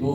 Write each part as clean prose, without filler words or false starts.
2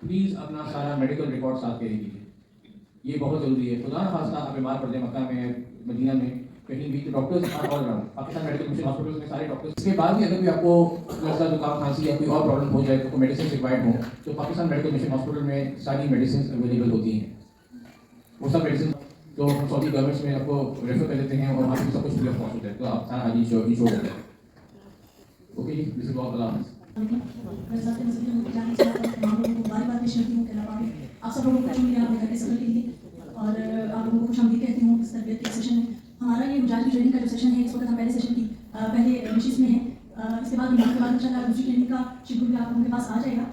please اپنا سارا medical record ساتھ کیری کیجیے. یہ بہت ضروری ہے. خدا نہ خواستہ آپ بیمار پڑ جائیں مکہ میں, مدینہ میں, کہیں بھی, تو doctors are all around. Pakistan medical mission hospitals میں سارے ڈاکٹرز. اس کے بعد بھی اگر کوئی آپ کو نزلہ زکام کھانسی یا کوئی اور پرابلم ہو جائے تو کوئی میڈیسن ریکوائرڈ ہو تو پاکستان میڈیکل مشن ہاسپٹل میں ساری میڈیسنز اویلیبل ہوتی ہیں. وہ سب میڈیسن تو ہم سعودی گورنمنٹس میں آپ کو ریفر کر دیتے ہیں اور وہاں سے سب کچھ فری آف کاسٹ ہوتا ہے, تو آپ سارا حاجی شو ہو جاتا ہے. اوکے جی, دس از آل. اللہ حافظ. آپ سب لوگوں کو آپ نے گھر کے سفر کے لیے اور آپ لوگوں کو خوش آمدید کہتی ہوں اس تربیت کے سیشن میں. ہمارا یہ حجاج کی ٹریننگ کا جو سیشن ہے اس وقت ہم پہلے سیشن کی پہلے نشست میں ہیں. اس کے بعد رمضان کے بعد انشاءاللہ دوسری ٹریننگ کا شیڈول بھی آپ لوگوں کے پاس آ جائے گا.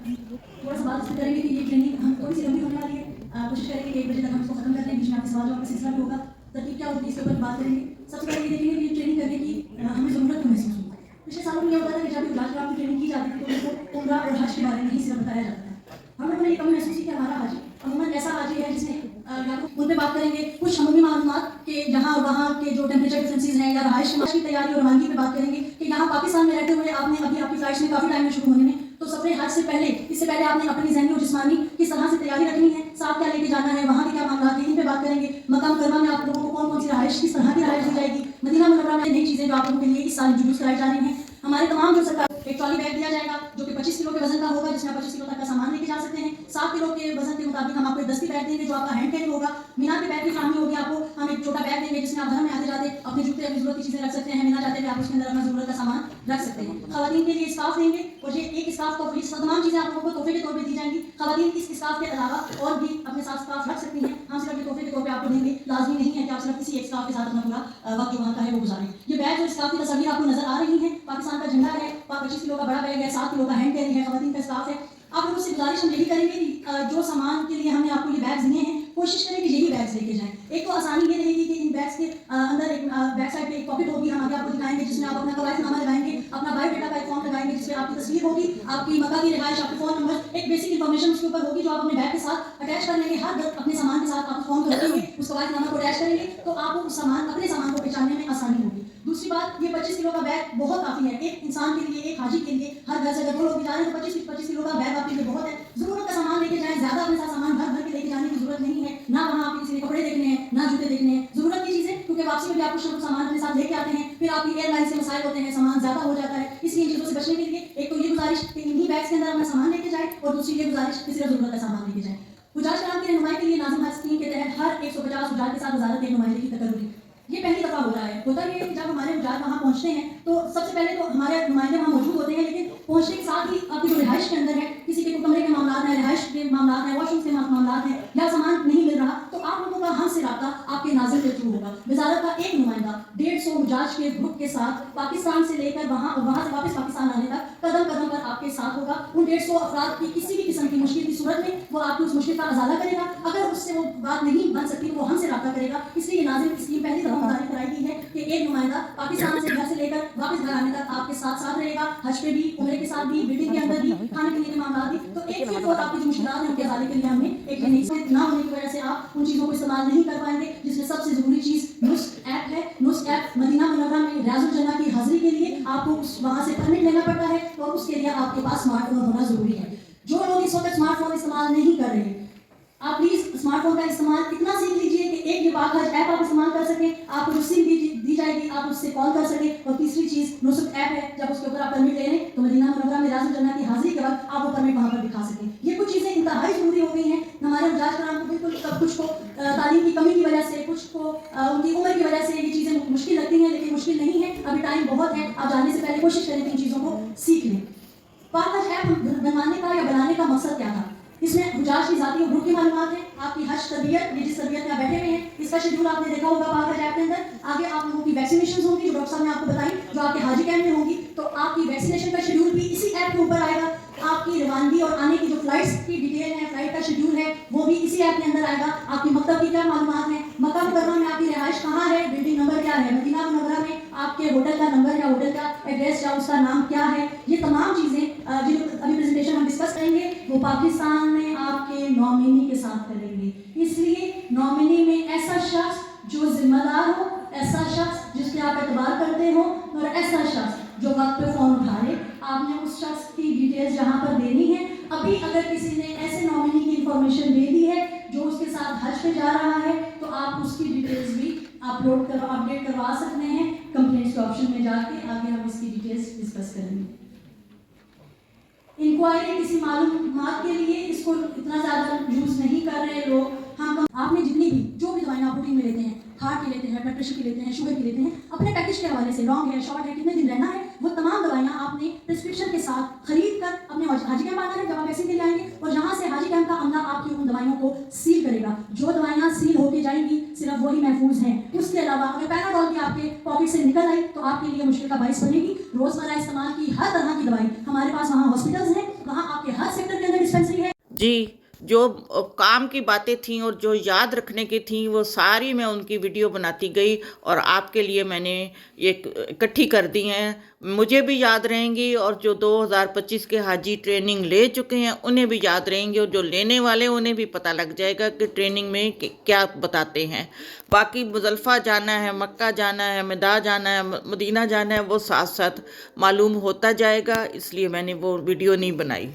تھوڑا سا بات اس میں کریں گے کہ یہ ٹریننگ ہم تھوڑی سی لمبی ہونے والی ہے. کوشش کریں گے کہ 1 بجے تک ہم اس کو ختم کر لیں. بیچ میں آپ کے سوال جواب کا سلسلہ بھی ہوگا. ترتیب کیا ہوتی ہے اس کے اوپر بات کریں گے. سب سے پہلے یہ دیکھیں گے کہ یہ ٹریننگ کرنے کی ہمیں ضرورت کیوں محسوس ہوتی ہے. پچھلے سالوں میں یہ ہوتا تھا کہ جب حجاج کرام کی ٹریننگ کی جاتی تھی تو ان کو عمرہ اور حج کے بارے میں ہی صرف بتایا جاتا ہے. ہم لوگوں نے یہ کمی محسوس کی کہ ہمارا حاجی عموماً ایسا حاجی ہے جس میں ان پہ بات کریں گے کچھ عمومی معلومات کہ جہاں وہاں کے جو ٹیمپریچر ڈفرینسز ہیں یا رہائش کی تیاری اور روانگی پہ بات کریں گے کہ یہاں پاکستان میں رہتے ہوئے آپ نے ابھی آپ کی فلائٹس میں کافی ٹائم میں شروع ہونے میں تو سفر حج سے پہلے اس سے پہلے آپ نے اپنی ذہنی اور جسمانی کس طرح سے تیاری رکھنی ہے, ساتھ کیا لے کے جانا ہے, وہاں کے کیا معاملات ہیں, ان پہ بات کریں گے. مقام مکرمہ میں آپ لوگوں کو کون کون سی رہائش کس طرح کی رہائش دی جائے گی. مدینہ منورہ میں نئی چیزیں جو آپ لوگوں کے لیے اس سال انٹروڈیوس کرائی جا رہی ہیں. ہمارے تمام جو سرکار ایک ٹرالی بیگ دیا جائے گا جو کہ 25 کلو کے وزن کا ہوگا, جس میں آپ 25 کلو تک کا سامان لے کے جا سکتے ہیں. 7 کلو کے وزن کے مطابق ہم آپ کو 10 بیگ دیں گے جو آپ کا ہینڈ کیری ہوگا. مینا کے بیگ کی فراہمی ہوگی آپ کو. ہم ایک چھوٹا بیگ دیں گے جس میں آپ گھر میں آتے جاتے اپنے جوتے اپنی ضرورت کی چیزیں رکھ سکتے ہیں. مینا جاتے ہوئے آپ اس کے اندر اپنا ضرورت کا سامان رکھ سکتے ہیں. خواتین کے لیے اسکارف دیں گے اور یہ ایک اسکارف کا تمام چیزیں آپ لوگوں کو تحفے کے طور پہ دی جائیں گی. خواتین اس اسکارف کے علاوہ اور بھی اپنے ساتھ اسکارف رکھ سکتی ہیں. ہم صرف یہ تحفے کے طور پہ آپ کو دیں گے. لازمی نہیں ہے کہ آپ صرف کسی ایک اسکارف کے ساتھ اپنا پورا وقت جو وہاں کا ہے وہ گزاریں. یہ بیگ اور اسکارف کی تصاویر آپ کو نظر آ رہی ہیں. پاکستان کا جھنڈا ہے, 25 کلو کا بڑا بیگ ہے, 7 کلو کا ہینڈ کیری ہے, خواتین کا اسکارف ہے. آپ لوگوں سے گزارش ہم یہی کریں گے کہ جو سامان کے لیے ہم نے آپ کو یہ بیگز دیے ہیں کوشش کریں کہ یہی بیگز لے کے جائیں. ایک تو آسانی یہ رہے گی کہ ان بیگز کے اندر ایک بیک سائڈ پہ ایک پاکٹ ہوگی. ہم آگے آپ کو دکھائیں گے جس میں آپ اپنا قواعد نامہ لگائیں گے, اپنا بایو ڈیٹا کا ایک فارم لگائیں گے جس میں آپ کی تصویر ہوگی, آپ کی مکہ کی رہائش, آپ کے فون نمبر, ایک بیسک انفارمیشن اس کے اوپر ہوگی جو آپ اپنے بیگ کے ساتھ اٹیچ کر لیں گے. ہر اپنے سامان کے ساتھ آپ فارم کو رکھیں گے, اس قواعد نامہ کو اٹیچ کریں گے تو آپ کو اس سامان اپنے سامان کو پہچاننے میں آسانی ہوگی. دوسری بات, یہ 25 کلو کا بیگ بہت کافی ہے ایک انسان کے لیے, ایک حاجی کے لیے. ہر گھر سے اگر 2 لوگ بھی جا رہے ہیں تو 25 کلو کا بیگ آپ کے لیے بہت ہے. ضرورت کا سامان لے کے جائیں, زیادہ اپنے ساتھ سامان بھر کے لے کے جانے کی ضرورت نہیں ہے. نہ وہاں آپ کسی نے کپڑے دیکھنے ہیں, نہ جوتے دیکھنے ہیں. ضرورت کی چیزیں, کیونکہ واپسی میں بھی آپ کچھ نہ کچھ سامان اپنے ساتھ لے کے آتے ہیں, پھر آپ کی ایئر لائن سے مسائل ہوتے ہیں, سامان زیادہ ہو جاتا ہے. اس لیے ان چیزوں سے بچنے کے لیے ایک تو یہ گزارش کہ انہی بیگس کے اندر اپنا سامان لے کے جائیں, اور دوسری یہ گزارش کہ صرف ضرورت کا سامان لے کے جائیں. حجاج کرام کی رہنمائی کے لیے نازم حج اسکیم کے تحت ہر 150 حجاج کے ساتھ وزارت ایک نمائندے کی تقرری. یہ پہلی دفعہ ہو رہا ہے. ہوتا یہ ہے کہ جب ہمارے حجاج وہاں پہنچتے ہیں تو سب سے پہلے تو ہمارے نمائندے وہاں موجود ہوتے ہیں, لیکن پہنچنے کے ساتھ ہی آپ کی جو رہائش کے اندر ہے, کسی کے کمرے کے معاملات ہیں, رہائش کے معاملات ہیں, واش روم کے معاملات ہیں, یا سامان نہیں مل رہا, تو آپ لوگوں کا ہم سے رابطہ آپ کے ناظر کے تھرو ہوگا. وزارت کا ایک نمائندہ 150 حجاج کے گروپ کے ساتھ پاکستان سے لے کر وہاں اور وہاں سے واپس پاکستان آنے تک قدم قدم پر آپ کے ساتھ ہوگا. ان 150 افراد کی کسی بھی قسم کی مشکل کی صورت میں وہ آپ کو اس مشکل کا ازالہ کرے گا. اگر اس سے وہ بات نہیں بن سکتی تو وہ ہم سے رابطہ کرے گا. اس لیے یہ نازم اسکیم پہلی دفعہ متعارف کرائی گئی ہے کہ ایک نمائندہ پاکستان سے گھر سے لے کر واپس گھر آنے تک آپ کے ساتھ رہے گا. حج پہ بھی, عمرے کے ساتھ بھی, بلڈنگ کے اندر بھی, کھانے پینے کے معاملات بھی. تو ایک چیز اور آپ کی جو مشکلات ہیں ان کے ازالے کے لیے ہم نے ایک نہ ہونے کی وجہ سے آپ ان چیزوں کو استعمال نہیں کر پائیں گے, جس میں سب سے ضروری چیز نسخ ایپ ہے. نسخ ایپ مدینہ منورہ میں ریاض الجنہ کی حاضری کے لیے آپ کو وہاں سے پرمٹ لینا پڑتا ہے, اور اس کے لیے آپ کے پاس اسمارٹ فون ہونا ضروری ہے. جو لوگ اس وقت اسمارٹ فون استعمال نہیں کر رہے, آپ پلیز اسمارٹ فون کا استعمال اتنا سیکھ لیجیے کہ ایک یہ پاک حج ایپ آپ استعمال کر سکیں, آپ کو جو سم دی جائے گی آپ اس سے کال کر سکیں. اور تیسری چیز نسخ ایپ ہے, جب اس کے اوپر آپ پرمٹ لے لیں تو مدینہ منورہ میں ریاض الجنہ کی حاضری کے وقت آپ وہ پرمٹ وہاں پر دکھا سکیں. یہ کچھ چیزیں انتہائی ضروری ہو گئی ہیں. ہمارے حجاج کرام کو بالکل کچھ کو تعلیم کی کمی کی وجہ سے, کچھ کو ان کی عمر کی وجہ سے یہ چیزیں مشکل لگتی ہیں, لیکن مشکل نہیں ہے. ابھی ٹائم بہت ہے, آپ جانے سے پہلے کوشش کریں کہ ان چیزوں کو سیکھ لیں. پاک حج ایپ بنوانے کا یا بنانے کا مقصد کیا تھا؟ اس میں حجاج کی ذاتی اور گروپ کی معلومات ہیں, آپ کی حج تربیت, یہ جس تربیت میں آپ بیٹھے ہوئے ہیں اس کا شیڈول آپ نے دیکھا ہوگا پاک حج ایپ کے اندر. آگے آپ لوگوں کی ویکسینیشن ہوں گی جو ڈاکٹر صاحب نے آپ کو بتائی, جو آپ کے حاجی کیمپ میں ہوں گی, تو آپ کی ویکسینیشن کا شیڈول بھی اسی ایپ کے اوپر آئے گا. آپ کی روانگی اور آنے کی جو فلائٹس کی ڈیٹیل ہے, فلائٹ کا شیڈول ہے, وہ بھی اسی ایپ کے اندر آئے گا. آپ کی مکتب کی کیا معلومات ہیں, مکہ مکرمہ میں آپ کی رہائش کہاں ہے, بلڈنگ نمبر کیا ہے, مدینہ منورہ میں آپ کے ہوٹل کا نمبر یا ہوٹل کا ایڈریس یا اس کا نام کیا ہے. یہ تمام چیزیں جو ابھی پریزنٹیشن ہم ڈسکس کریں گے وہ پاکستان میں آپ کے نامنی کے ساتھ کریں گے. اس لیے نامنی میں ایسا شخص جو ذمہ دار ہو, ایسا شخص جس پہ آپ اعتبار کرتے ہو, اور ایسا شخص جو وقت پہ فون اٹھائے. آپ نے اس شخص کی ڈیٹیلز جہاں پر دینی ہے. ابھی اگر کسی نے ایسے نامنی پہ جا رہا ہے تو آپ اس کی ڈیٹیلز بھی اپڈیٹ کروا سکتے ہیں کمپلینٹس کے آپشن میں جا کے. آگے ہم اس کی ڈیٹیلز ڈسکس کریں گے. انکوائری کسی معلومات کے لیے اس کو اتنا زیادہ یوز نہیں کر رہے لوگ. آپ نے جتنی بھی جو بھی دوائیں آپ روٹین میں لیتے ہیں, ہارٹ کی لیتے ہیں, بلڈ پریشر کی لیتے ہیں, شوگر کی لیتے ہیں, اپنے پیکج کے حوالے سے لانگ ہے, شارٹ ہے, کتنے دن رہنا ہے, وہ تمام دوائیاں آپ نے پرسکرپشن کے ساتھ خرید کر اپنے حاجی کیمپ آنا ہے جب آپ ویکسین کے لیے آئیں گے, اور جہاں سے حاجی کیمپ کا عملہ آپ کی ان دوائیوں کو سیل کرے گا. جو دوائیاں سیل ہو کے جائیں گی صرف وہی محفوظ ہیں. اس کے علاوہ اگر پیناڈول کی آپ کے پاکٹ سے نکل آئی تو آپ کے لیے مشکل کا باعث بنے گی. روزمرہ استعمال کی ہر طرح کی دوائی ہمارے پاس وہاں ہاسپٹلز ہیں, وہاں آپ کے ہر سیکٹر کے اندر ڈسپینسری ہے. جی, جو کام کی باتیں تھیں اور جو یاد رکھنے کی تھیں وہ ساری میں ان کی ویڈیو بناتی گئی اور آپ کے لیے میں نے یہ اکٹھی کر دی ہیں. مجھے بھی یاد رہیں گی اور جو 2025 کے حاجی ٹریننگ لے چکے ہیں انہیں بھی یاد رہیں گی, اور جو لینے والے انہیں بھی پتہ لگ جائے گا کہ ٹریننگ میں کیا بتاتے ہیں. باقی مزدلفہ جانا ہے, مکہ جانا ہے, مداح جانا ہے, مدینہ جانا ہے, وہ ساتھ ساتھ معلوم ہوتا جائے گا, اس لیے میں نے وہ ویڈیو نہیں بنائی.